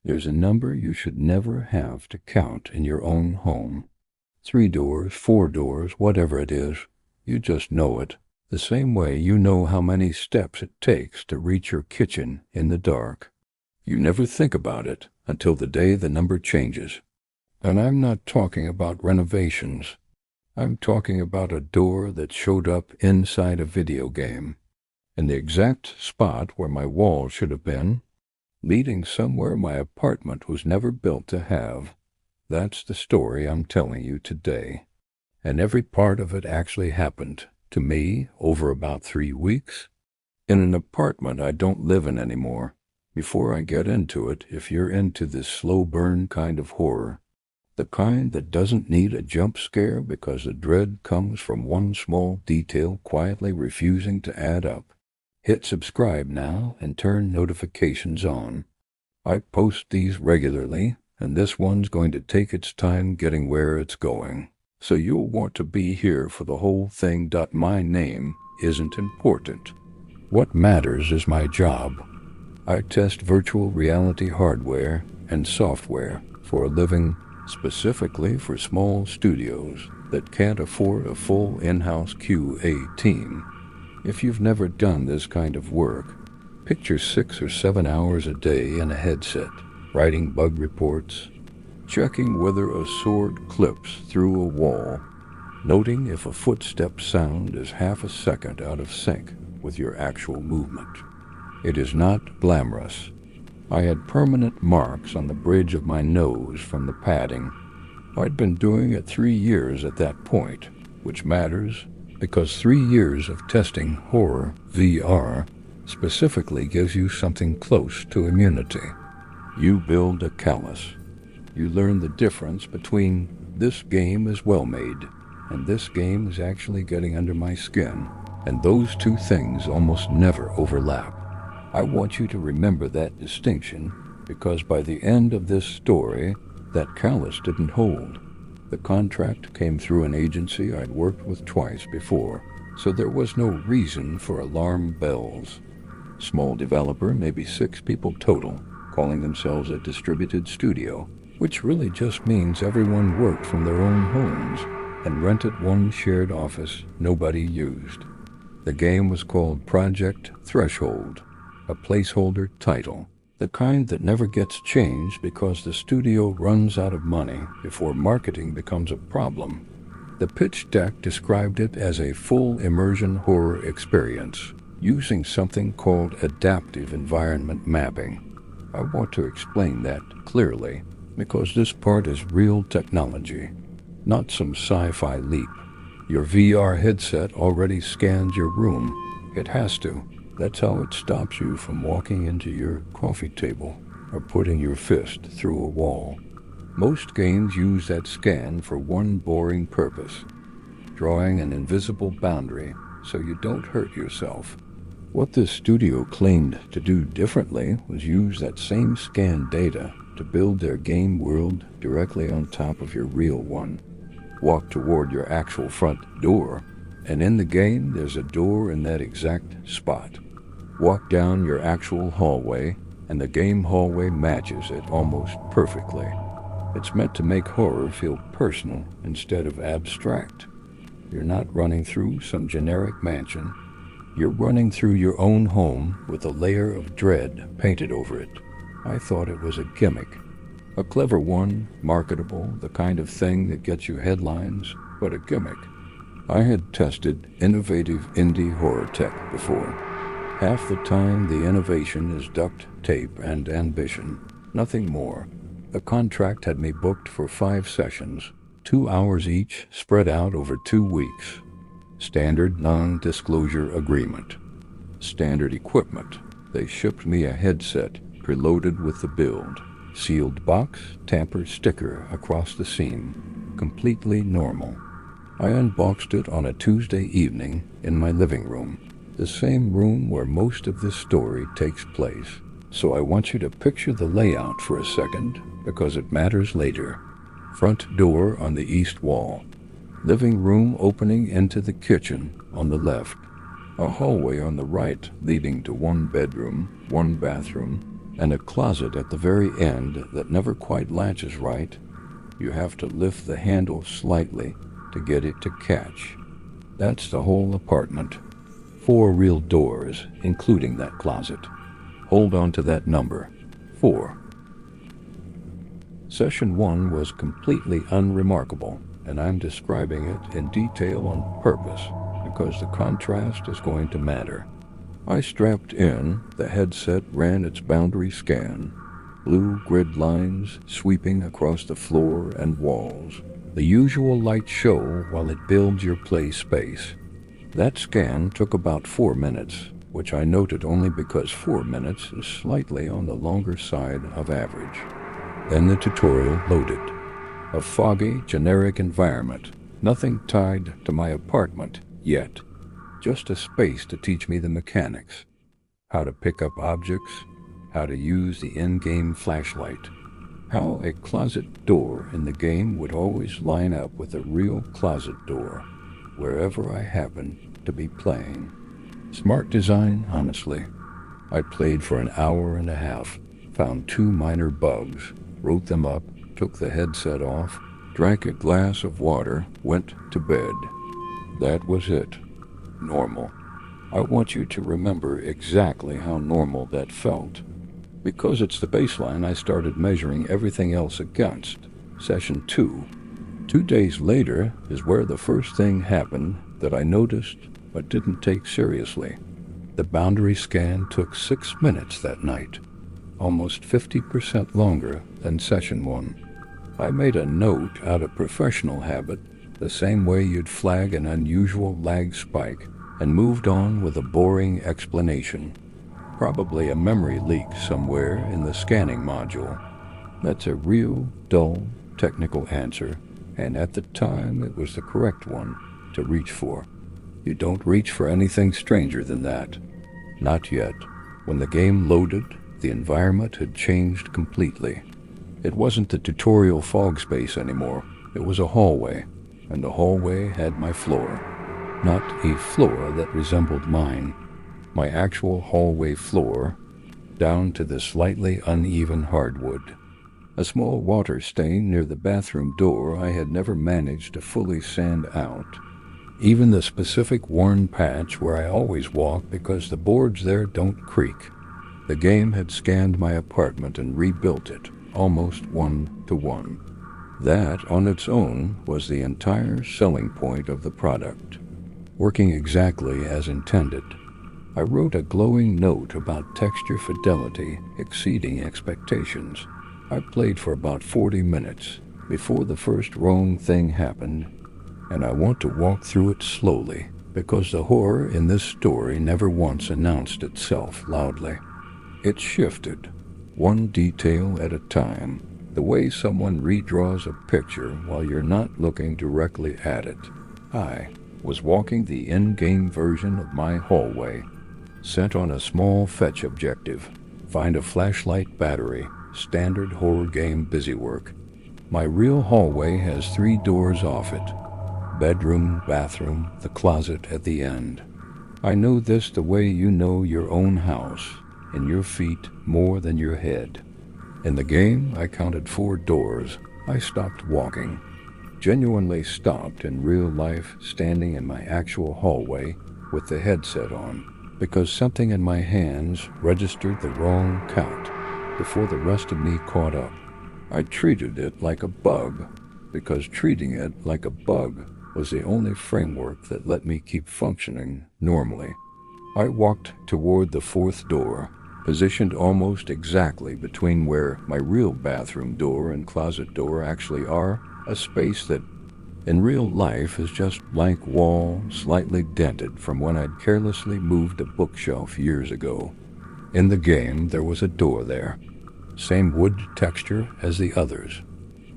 There's a number you should never have to count in your own home. 3 doors, 4 doors, whatever it is, you just know it. The same way you know how many steps it takes to reach your kitchen in the dark. You never think about it until the day the number changes. And I'm not talking about renovations. I'm talking about a door that showed up inside a video game, in the exact spot where my wall should have been, leading somewhere my apartment was never built to have. That's the story I'm telling you today. And every part of it actually happened to me over about 3 weeks, in an apartment I don't live in anymore. Before I get into it, if you're into this slow burn kind of horror, the kind that doesn't need a jump scare because the dread comes from one small detail quietly refusing to add up, hit subscribe now and turn notifications on. I post these regularly, and this one's going to take its time getting where it's going. So you'll want to be here for the whole thing. My name isn't important. What matters is my job. I test virtual reality hardware and software for a living, specifically for small studios that can't afford a full in-house QA team. If you've never done this kind of work, picture 6 or 7 hours a day in a headset, writing bug reports, checking whether a sword clips through a wall, noting if a footstep sound is half a second out of sync with your actual movement. It is not glamorous. I had permanent marks on the bridge of my nose from the padding. I'd been doing it 3 years at that point, which matters because 3 years of testing horror VR specifically gives you something close to immunity. You build a callus. You learn the difference between this game is well made and this game is actually getting under my skin, and those two things almost never overlap. I want you to remember that distinction because by the end of this story, that callus didn't hold. The contract came through an agency I'd worked with twice before, so there was no reason for alarm bells. Small developer, maybe 6 people total, calling themselves a distributed studio, which really just means everyone worked from their own homes and rented one shared office nobody used. The game was called Project Threshold, a placeholder title, the kind that never gets changed because the studio runs out of money before marketing becomes a problem. The pitch deck described it as a full immersion horror experience, using something called adaptive environment mapping. I want to explain that clearly because this part is real technology, not some sci-fi leap. Your VR headset already scans your room. It has to. That's how it stops you from walking into your coffee table or putting your fist through a wall. Most games use that scan for one boring purpose, drawing an invisible boundary so you don't hurt yourself. What this studio claimed to do differently was use that same scan data to build their game world directly on top of your real one. Walk toward your actual front door, and in the game there's a door in that exact spot. Walk down your actual hallway, and the game hallway matches it almost perfectly. It's meant to make horror feel personal instead of abstract. You're not running through some generic mansion. You're running through your own home with a layer of dread painted over it. I thought it was a gimmick. A clever one, marketable, the kind of thing that gets you headlines, but a gimmick. I had tested innovative indie horror tech before. Half the time the innovation is duct tape and ambition, nothing more. The contract had me booked for 5 sessions, 2 hours each, spread out over 2 weeks. Standard non-disclosure agreement. Standard equipment. They shipped me a headset preloaded with the build. Sealed box, tamper sticker across the seam. Completely normal. I unboxed it on a Tuesday evening in my living room, the same room where most of this story takes place. So I want you to picture the layout for a second because it matters later. Front door on the east wall. Living room opening into the kitchen on the left. A hallway on the right leading to 1 bedroom, 1 bathroom, and a closet at the very end that never quite latches right. You have to lift the handle slightly to get it to catch. That's the whole apartment. 4 real doors, including that closet. Hold on to that number. 4. Session 1 was completely unremarkable, and I'm describing it in detail on purpose because the contrast is going to matter. I strapped in, the headset ran its boundary scan, blue grid lines sweeping across the floor and walls. The usual light show while it builds your play space. That scan took about 4 minutes, which I noted only because 4 minutes is slightly on the longer side of average. Then the tutorial loaded. A foggy, generic environment, nothing tied to my apartment yet. Just a space to teach me the mechanics. How to pick up objects, how to use the in-game flashlight, how a closet door in the game would always line up with a real closet door, wherever I happened to be playing. Smart design, honestly. I played for an hour and a half, found 2 minor bugs, wrote them up, took the headset off, drank a glass of water, went to bed. That was it. Normal. I want you to remember exactly how normal that felt. Because it's the baseline I started measuring everything else against. Session 2. 2 days later is where the first thing happened that I noticed but didn't take seriously. The boundary scan took 6 minutes that night, almost 50% longer than Session 1. I made a note out of professional habit, the same way you'd flag an unusual lag spike, and moved on with a boring explanation. Probably a memory leak somewhere in the scanning module. That's a real, dull, technical answer, and at the time it was the correct one to reach for. You don't reach for anything stranger than that. Not yet. When the game loaded, the environment had changed completely. It wasn't the tutorial fog space anymore. It was a hallway, and the hallway had my floor. Not a floor that resembled mine. My actual hallway floor, down to the slightly uneven hardwood. A small water stain near the bathroom door I had never managed to fully sand out. Even the specific worn patch where I always walk because the boards there don't creak. The game had scanned my apartment and rebuilt it, almost 1-to-1. That, on its own, was the entire selling point of the product. Working exactly as intended. I wrote a glowing note about texture fidelity exceeding expectations. I played for about 40 minutes before the first wrong thing happened, and I want to walk through it slowly because the horror in this story never once announced itself loudly. It shifted, one detail at a time, the way someone redraws a picture while you're not looking directly at it. I was walking the in-game version of my hallway, set on a small fetch objective, find a flashlight battery, standard horror game busywork. My real hallway has 3 doors off it. Bedroom, bathroom, the closet at the end. I know this the way you know your own house, in your feet more than your head. In the game, I counted 4 doors. I stopped walking. Genuinely stopped in real life, standing in my actual hallway with the headset on, because something in my hands registered the wrong count before the rest of me caught up. I treated it like a bug, because treating it like a bug was the only framework that let me keep functioning normally. I walked toward the 4th door, positioned almost exactly between where my real bathroom door and closet door actually are, a space that in real life is just blank wall, slightly dented from when I'd carelessly moved a bookshelf years ago. In the game, there was a door there. Same wood texture as the others.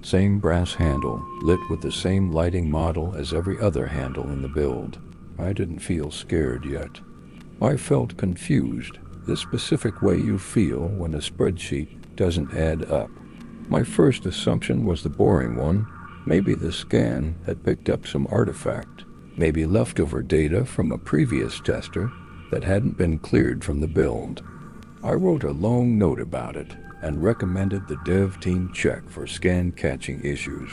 Same brass handle, lit with the same lighting model as every other handle in the build. I didn't feel scared yet. I felt confused, the specific way you feel when a spreadsheet doesn't add up. My first assumption was the boring one. Maybe the scan had picked up some artifact, maybe leftover data from a previous tester that hadn't been cleared from the build. I wrote a long note about it and recommended the dev team check for scan catching issues.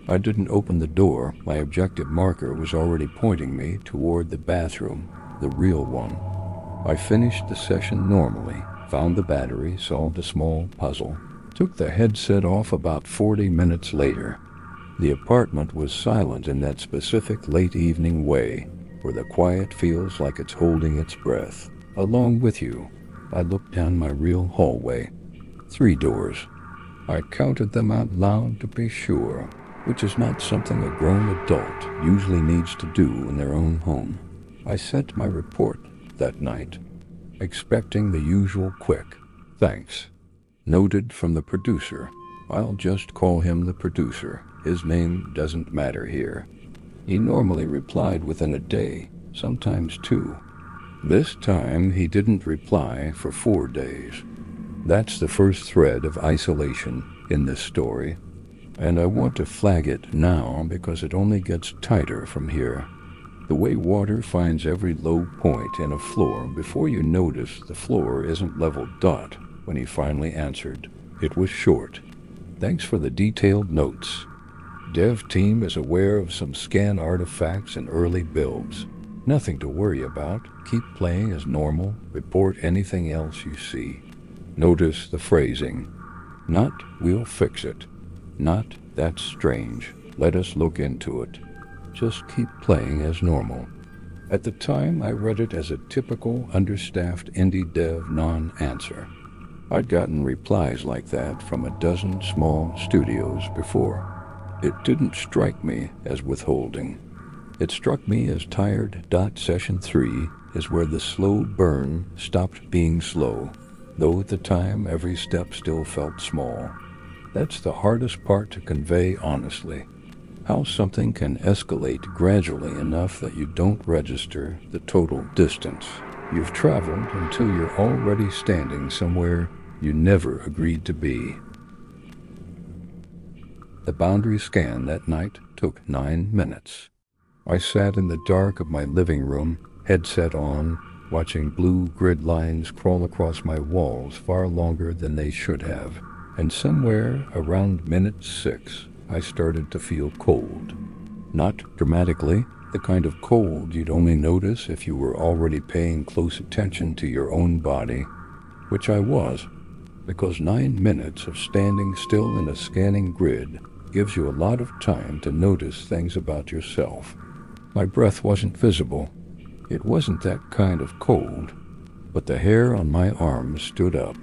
I didn't open the door. My objective marker was already pointing me toward the bathroom, the real one. I finished the session normally, found the battery, solved a small puzzle, took the headset off about 40 minutes later. The apartment was silent in that specific late evening way, where the quiet feels like it's holding its breath. Along with you, I looked down my real hallway. 3 doors. I counted them out loud to be sure, which is not something a grown adult usually needs to do in their own home. I sent my report that night, expecting the usual quick thanks. Noted from the producer. I'll just call him the producer. His name doesn't matter here. He normally replied within a day, sometimes 2. This time he didn't reply for 4 days. That's the first thread of isolation in this story, and I want to flag it now because it only gets tighter from here. The way water finds every low point in a floor before you notice the floor isn't level dot when he finally answered. It was short. Thanks for the detailed notes. Dev team is aware of some scan artifacts and early builds. Nothing to worry about. Keep playing as normal. Report anything else you see. Notice the phrasing. Not, we'll fix it. Not, that's strange. Let us look into it. Just keep playing as normal. At the time, I read it as a typical understaffed indie dev non-answer. I'd gotten replies like that from a dozen small studios before. It didn't strike me as withholding. It struck me as tired. Session 3 is where the slow burn stopped being slow, though at the time every step still felt small. That's the hardest part to convey honestly. How something can escalate gradually enough that you don't register the total distance you've traveled until you're already standing somewhere you never agreed to be. The boundary scan that night took 9 minutes. I sat in the dark of my living room, headset on, watching blue grid lines crawl across my walls far longer than they should have, and somewhere around minute 6, I started to feel cold. Not dramatically, the kind of cold you'd only notice if you were already paying close attention to your own body, which I was, because 9 minutes of standing still in a scanning grid gives you a lot of time to notice things about yourself. My breath wasn't visible. It wasn't that kind of cold, but the hair on my arms stood up,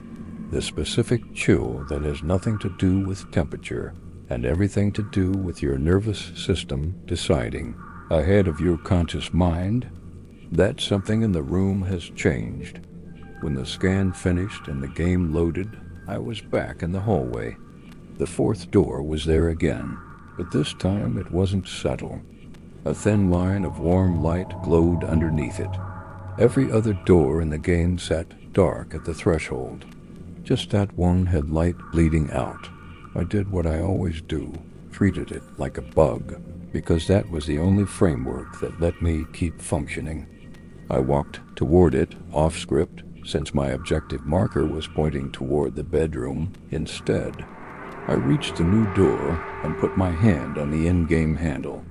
the specific chill that has nothing to do with temperature and everything to do with your nervous system deciding, ahead of your conscious mind, that something in the room has changed. When the scan finished and the game loaded, I was back in the hallway. The 4th door was there again, but this time it wasn't subtle. A thin line of warm light glowed underneath it. Every other door in the game sat dark at the threshold. Just that one had light bleeding out. I did what I always do, treated it like a bug, because that was the only framework that let me keep functioning. I walked toward it, off script, since my objective marker was pointing toward the bedroom instead. I reached the new door and put my hand on the in-game handle.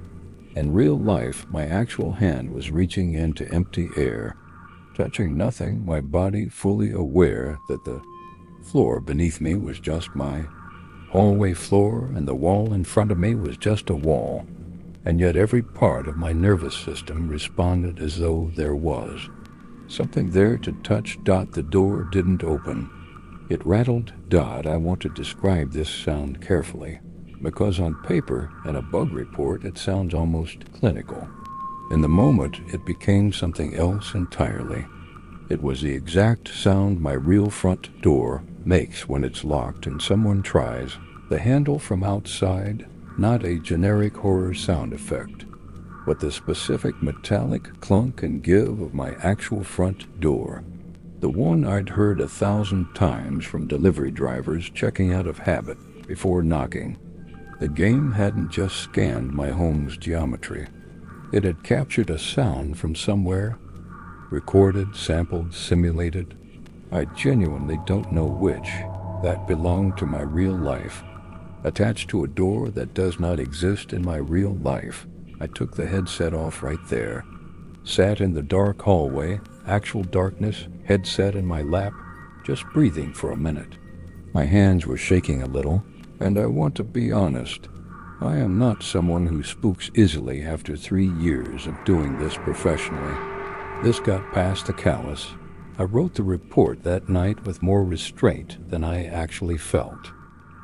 In real life, my actual hand was reaching into empty air, touching nothing, my body fully aware that the floor beneath me was just my hallway floor and the wall in front of me was just a wall, and yet every part of my nervous system responded as though there was something there to touch. The door didn't open. It rattled. I want to describe this sound carefully, because on paper, in a bug report, it sounds almost clinical. In the moment, it became something else entirely. It was the exact sound my real front door makes when it's locked and someone tries the handle from outside, not a generic horror sound effect, but the specific metallic clunk and give of my actual front door, the one I'd heard 1,000 times from delivery drivers checking out of habit before knocking. The game hadn't just scanned my home's geometry. It had captured a sound from somewhere, recorded, sampled, simulated, I genuinely don't know which. That belonged to my real life, attached to a door that does not exist in my real life. I took the headset off right there, sat in the dark hallway, actual darkness, headset in my lap, just breathing for a minute. My hands were shaking a little, and I want to be honest. I am not someone who spooks easily after 3 years of doing this professionally. This got past the callous. I wrote the report that night with more restraint than I actually felt.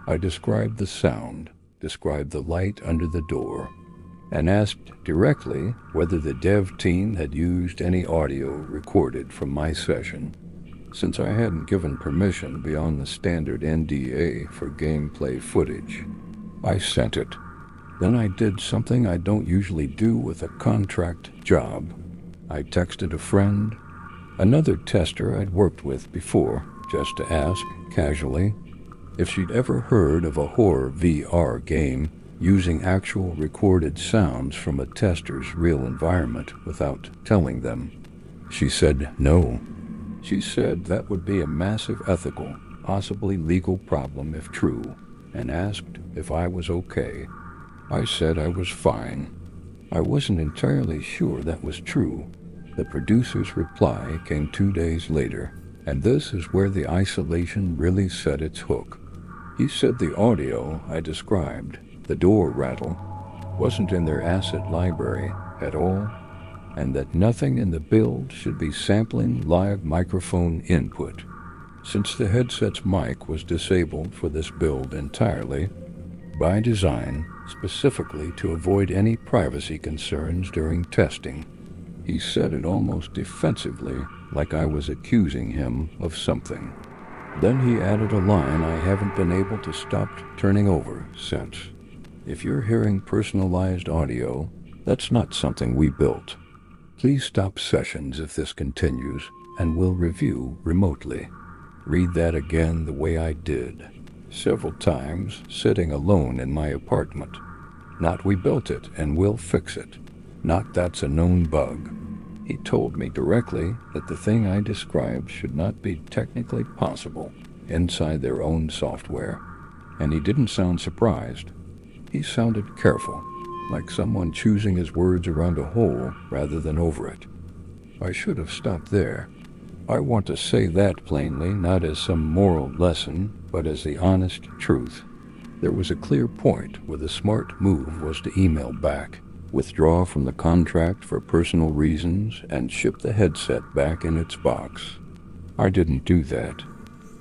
I described the sound, described the light under the door, and asked directly whether the dev team had used any audio recorded from my session, since I hadn't given permission beyond the standard NDA for gameplay footage. I sent it. Then I did something I don't usually do with a contract job. I texted a friend, another tester I'd worked with before, just to ask, casually, if she'd ever heard of a horror VR game using actual recorded sounds from a tester's real environment without telling them. She said no. She said that would be a massive ethical, possibly legal problem if true, and asked if I was okay. I said I was fine. I wasn't entirely sure that was true. The producer's reply came 2 days later, and this is where the isolation really set its hook. He said the audio I described, the door rattle, wasn't in their asset library at all, and that nothing in the build should be sampling live microphone input. Since the headset's mic was disabled for this build entirely, by design, specifically to avoid any privacy concerns during testing. He said it almost defensively, like I was accusing him of something. Then he added a line I haven't been able to stop turning over since. If you're hearing personalized audio, that's not something we built. Please stop sessions if this continues, and we'll review remotely. Read that again the way I did, several times, sitting alone in my apartment. Not we built it and we'll fix it. Not that's a known bug. He told me directly that the thing I described should not be technically possible inside their own software, and he didn't sound surprised. He sounded careful, like someone choosing his words around a hole rather than over it. I should have stopped there. I want to say that plainly, not as some moral lesson, but as the honest truth. There was a clear point where the smart move was to email back, withdraw from the contract for personal reasons, and ship the headset back in its box. I didn't do that,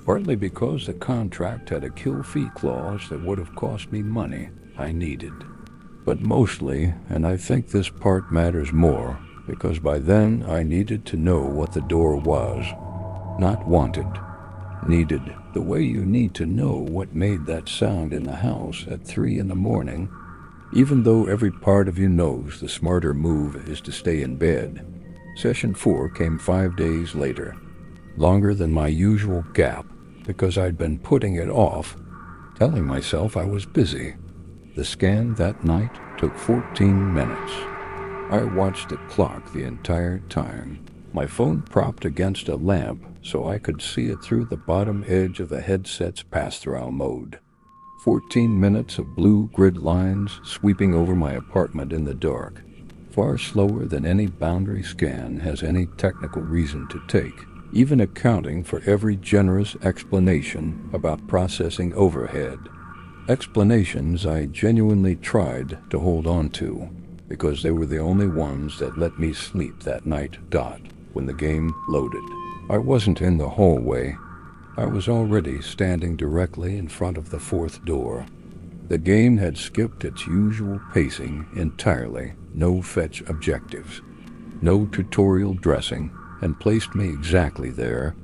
partly because the contract had a kill fee clause that would have cost me money I needed. But mostly, and I think this part matters more, because by then I needed to know what the door was. Not wanted. Needed, the way you need to know what made that sound in the house at 3 a.m, even though every part of you knows the smarter move is to stay in bed. Session 4 came 5 days later, longer than my usual gap, because I'd been putting it off, telling myself I was busy. The scan that night took 14 minutes. I watched the clock the entire time, my phone propped against a lamp so I could see it through the bottom edge of the headset's pass-through mode. 14 minutes of blue grid lines sweeping over my apartment in the dark, far slower than any boundary scan has any technical reason to take, even accounting for every generous explanation about processing overhead. Explanations I genuinely tried to hold on to, because they were the only ones that let me sleep that night. When the game loaded, I wasn't in the hallway. I was already standing directly in front of the 4th door. The game had skipped its usual pacing entirely, no fetch objectives, no tutorial dressing, and placed me exactly there,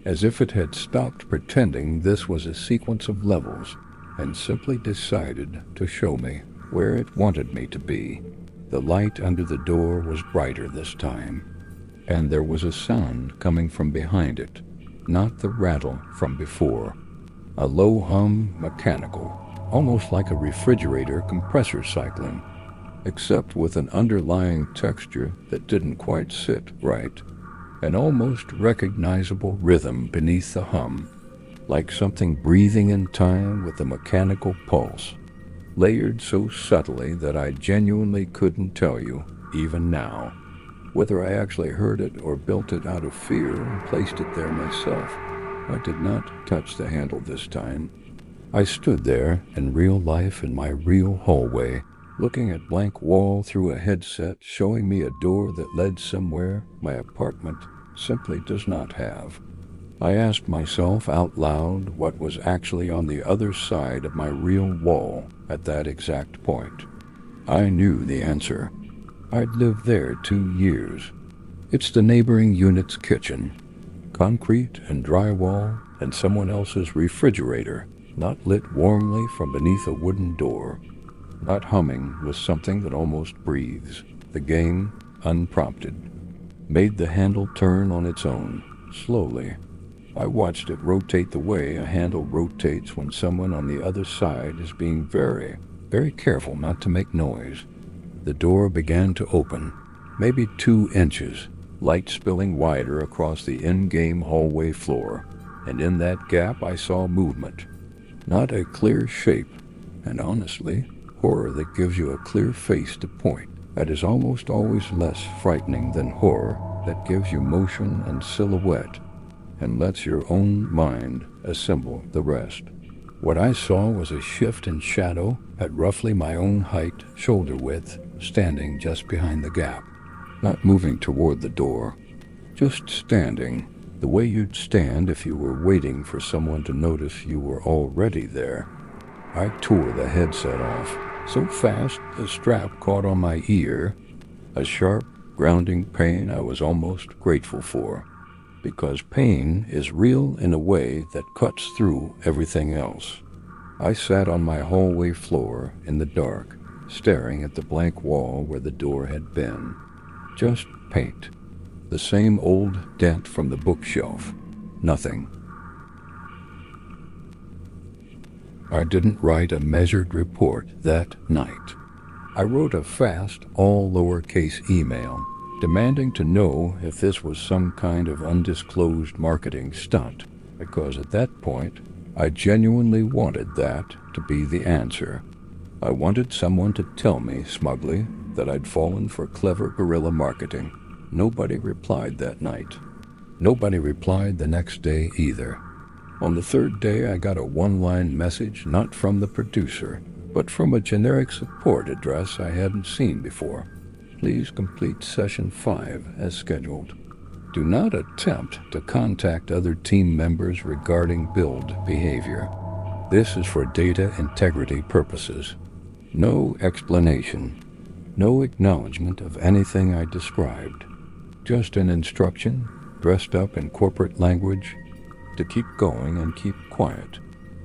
as if it had stopped pretending this was a sequence of levels and simply decided to show me where it wanted me to be. The light under the door was brighter this time, and there was a sound coming from behind it, not the rattle from before. A low hum, mechanical, almost like a refrigerator compressor cycling, except with an underlying texture that didn't quite sit right. an almost recognizable rhythm beneath the hum, like something breathing in time with a mechanical pulse, layered so subtly that I genuinely couldn't tell you, even now, whether I actually heard it or built it out of fear and placed it there myself. I did not touch the handle this time. I stood there in real life in my real hallway, looking at blank wall through a headset showing me a door that led somewhere my apartment simply does not have. I asked myself out loud what was actually on the other side of my real wall at that exact point. I knew the answer. I'd lived there 2 years. It's the neighboring unit's kitchen. Concrete and drywall and someone else's refrigerator, not lit warmly from beneath a wooden door, not humming with something that almost breathes. The game, unprompted, made the handle turn on its own, slowly. I watched it rotate the way a handle rotates when someone on the other side is being very, very careful not to make noise. The door began to open, maybe 2 inches, light spilling wider across the in-game hallway floor, and in that gap I saw movement. Not a clear shape, and honestly, horror that gives you a clear face to point at is almost always less frightening than horror that gives you motion and silhouette and lets your own mind assemble the rest. What I saw was a shift in shadow at roughly my own height, shoulder width, standing just behind the gap, not moving toward the door, just standing, the way you'd stand if you were waiting for someone to notice you were already there. I tore the headset off, so fast the strap caught on my ear, a sharp, grounding pain I was almost grateful for, because pain is real in a way that cuts through everything else. I sat on my hallway floor in the dark, staring at the blank wall where the door had been. Just paint. The same old dent from the bookshelf. Nothing. I didn't write a measured report that night. I wrote a fast, all lowercase email, demanding to know if this was some kind of undisclosed marketing stunt, because at that point, I genuinely wanted that to be the answer. I wanted someone to tell me smugly that I'd fallen for clever guerrilla marketing. Nobody replied that night. Nobody replied the next day either. On the 3rd day, I got a one-line message not from the producer, but from a generic support address I hadn't seen before. Please complete session 5 as scheduled. Do not attempt to contact other team members regarding build behavior. This is for data integrity purposes. No explanation. No acknowledgement of anything I described. Just an instruction, dressed up in corporate language, to keep going and keep quiet.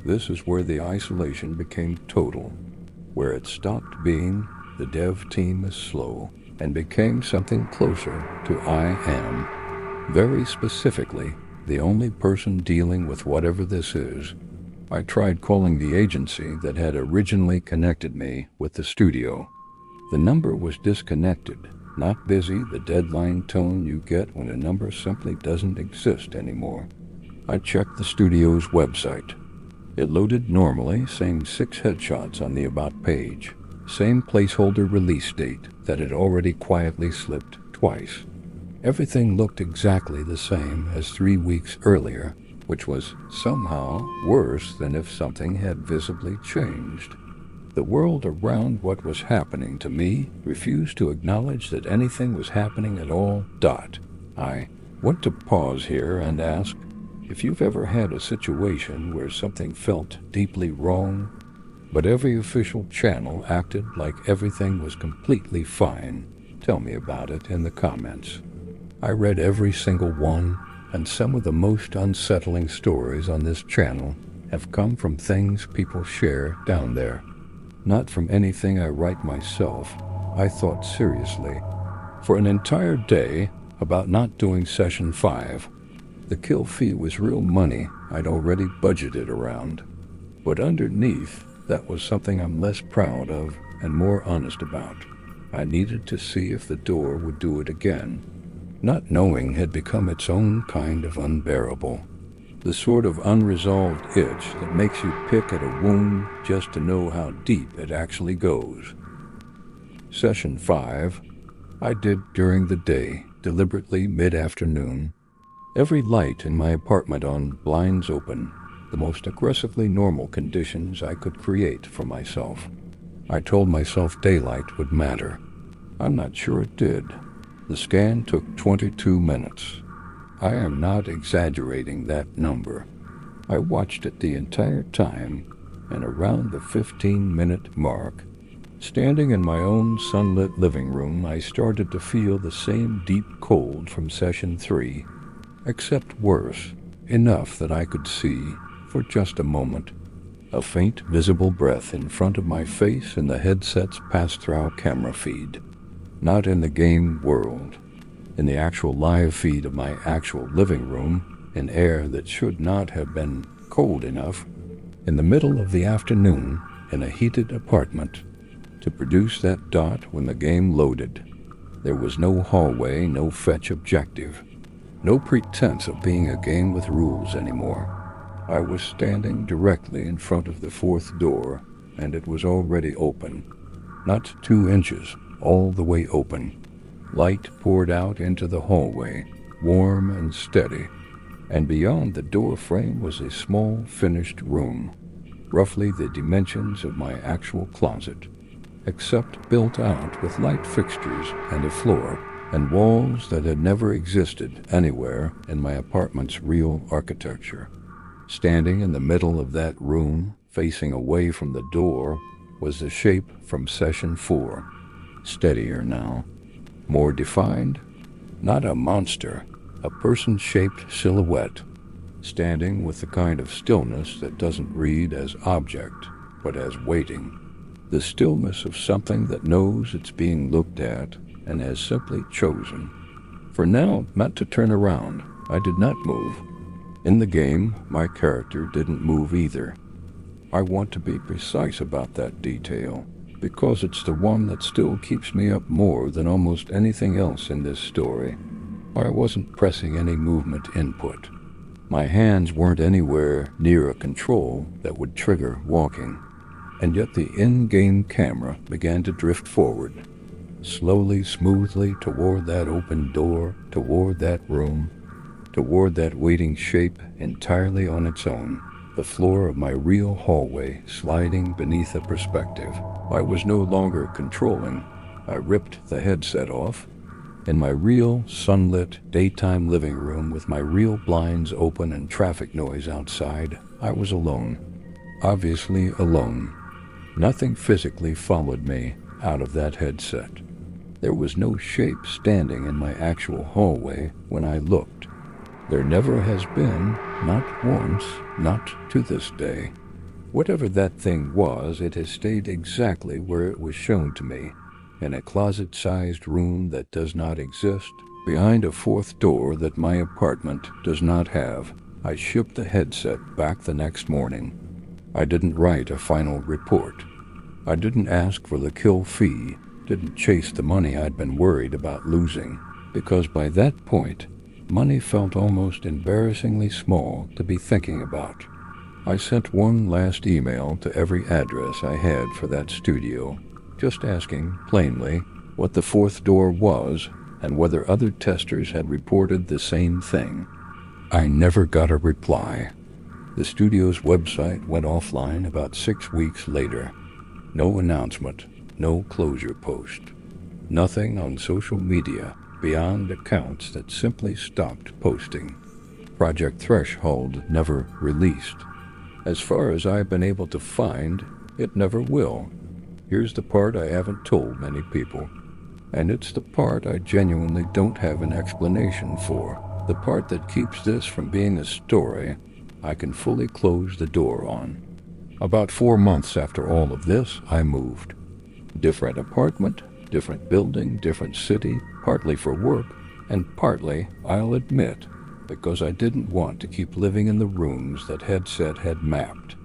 This is where the isolation became total, where it stopped being the dev team is slow and became something closer to I am, very specifically, the only person dealing with whatever this is. I tried calling the agency that had originally connected me with the studio. The number was disconnected, not busy, the deadline tone you get when a number simply doesn't exist anymore. I checked the studio's website. It loaded normally, same 6 headshots on the About page, same placeholder release date that had already quietly slipped twice. Everything looked exactly the same as 3 weeks earlier, which was somehow worse than if something had visibly changed. The world around what was happening to me refused to acknowledge that anything was happening at all. I want to pause here and ask, if you've ever had a situation where something felt deeply wrong, but every official channel acted like everything was completely fine, tell me about it in the comments. I read every single one, and some of the most unsettling stories on this channel have come from things people share down there. Not from anything I write myself. I thought seriously, for an entire day, about not doing session 5. The kill fee was real money I'd already budgeted around. But underneath, that was something I'm less proud of and more honest about. I needed to see if the door would do it again. Not knowing had become its own kind of unbearable. The sort of unresolved itch that makes you pick at a wound just to know how deep it actually goes. Session 5, I did during the day, deliberately mid-afternoon. Every light in my apartment on, blinds open, the most aggressively normal conditions I could create for myself. I told myself daylight would matter. I'm not sure it did. The scan took 22 minutes. I am not exaggerating that number. I watched it the entire time, and around the 15-minute mark, standing in my own sunlit living room, I started to feel the same deep cold from session 3, except worse, enough that I could see, for just a moment, a faint visible breath in front of my face in the headset's pass-through camera feed. Not in the game world. In the actual live feed of my actual living room, in air that should not have been cold enough, in the middle of the afternoon, in a heated apartment, to produce that dot when the game loaded. There was no hallway, no fetch objective, no pretense of being a game with rules anymore. I was standing directly in front of the 4th door, and it was already open. Not 2 inches, all the way open. Light poured out into the hallway, warm and steady, and beyond the door frame was a small finished room, roughly the dimensions of my actual closet, except built out with light fixtures and a floor, and walls that had never existed anywhere in my apartment's real architecture. Standing in the middle of that room, facing away from the door, was the shape from session 4, steadier now, more defined, not a monster, a person-shaped silhouette, standing with the kind of stillness that doesn't read as object, but as waiting, the stillness of something that knows it's being looked at and has simply chosen, for now, not to turn around. I did not move. In the game, my character didn't move either. I want to be precise about that detail, because it's the one that still keeps me up more than almost anything else in this story. I wasn't pressing any movement input. My hands weren't anywhere near a control that would trigger walking, and yet the in-game camera began to drift forward, slowly, smoothly toward that open door, toward that room, toward that waiting shape entirely on its own, the floor of my real hallway sliding beneath a perspective. I was no longer controlling. I ripped the headset off. In my real, sunlit, daytime living room with my real blinds open and traffic noise outside, I was alone. Obviously alone. Nothing physically followed me out of that headset. There was no shape standing in my actual hallway when I looked. There never has been, not once, not to this day. Whatever that thing was, it has stayed exactly where it was shown to me, in a closet-sized room that does not exist, behind a 4th door that my apartment does not have. I shipped the headset back the next morning. I didn't write a final report. I didn't ask for the kill fee, didn't chase the money I'd been worried about losing, because by that point, money felt almost embarrassingly small to be thinking about. I sent one last email to every address I had for that studio, just asking, plainly, what the 4th door was and whether other testers had reported the same thing. I never got a reply. The studio's website went offline about 6 weeks later. No announcement, no closure post. Nothing on social media beyond accounts that simply stopped posting. Project Threshold never released. As far as I've been able to find, it never will. Here's the part I haven't told many people, and it's the part I genuinely don't have an explanation for, the part that keeps this from being a story I can fully close the door on. About 4 months after all of this, I moved. Different apartment, different building, different city, partly for work, and partly, I'll admit, because I didn't want to keep living in the rooms that Headset had mapped.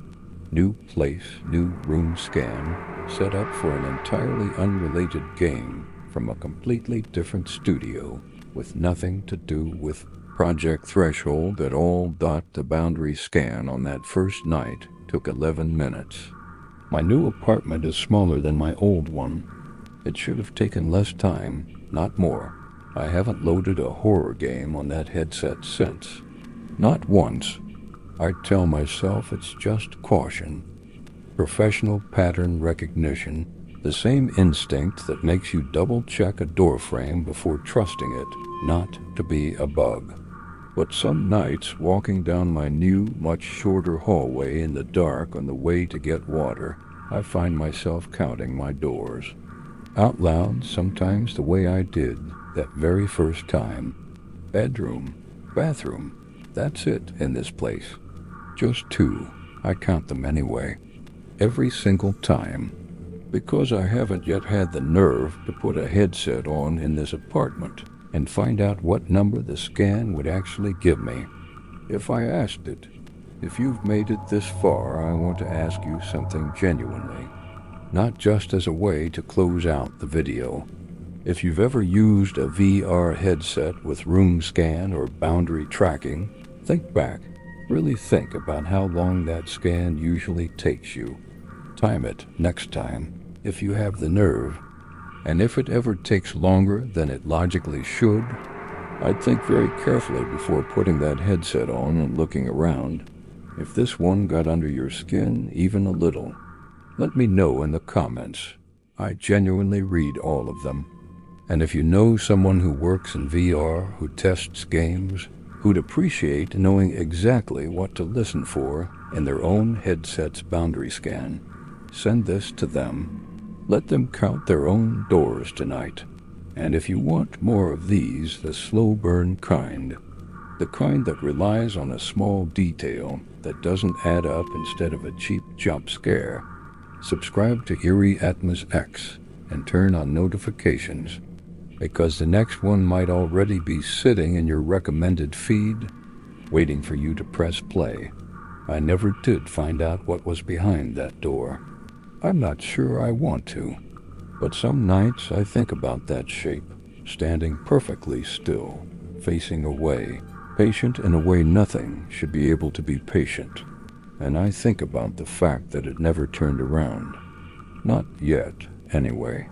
New place, new room scan, set up for an entirely unrelated game from a completely different studio. with nothing to do with Project Threshold at all. The boundary scan on that first night took 11 minutes. My new apartment is smaller than my old one. It should have taken less time, not more. I haven't loaded a horror game on that headset since. Not once. I tell myself it's just caution. Professional pattern recognition, the same instinct that makes you double-check a doorframe before trusting it not to be a bug. But some nights, walking down my new, much shorter hallway in the dark on the way to get water, I find myself counting my doors. Out loud, sometimes the way I did that very first time. Bedroom, bathroom, that's it in this place. Just 2, I count them anyway. Every single time. Because I haven't yet had the nerve to put a headset on in this apartment and find out what number the scan would actually give me. If I asked it, if you've made it this far, I want to ask you something genuinely. Not just as a way to close out the video. If you've ever used a VR headset with room scan or boundary tracking, think back. Really think about how long that scan usually takes you. Time it next time, if you have the nerve. And if it ever takes longer than it logically should, I'd think very carefully before putting that headset on and looking around. If this one got under your skin even a little, let me know in the comments. I genuinely read all of them. And if you know someone who works in VR, who tests games, who'd appreciate knowing exactly what to listen for in their own headset's boundary scan, send this to them. Let them count their own doors tonight. And if you want more of these, the slow burn kind, the kind that relies on a small detail that doesn't add up instead of a cheap jump scare, subscribe to Eerie Atmos X and turn on notifications, because the next one might already be sitting in your recommended feed, waiting for you to press play. I never did find out what was behind that door. I'm not sure I want to, but some nights I think about that shape, standing perfectly still, facing away, patient in a way nothing should be able to be patient. And I think about the fact that it never turned around. Not yet, anyway.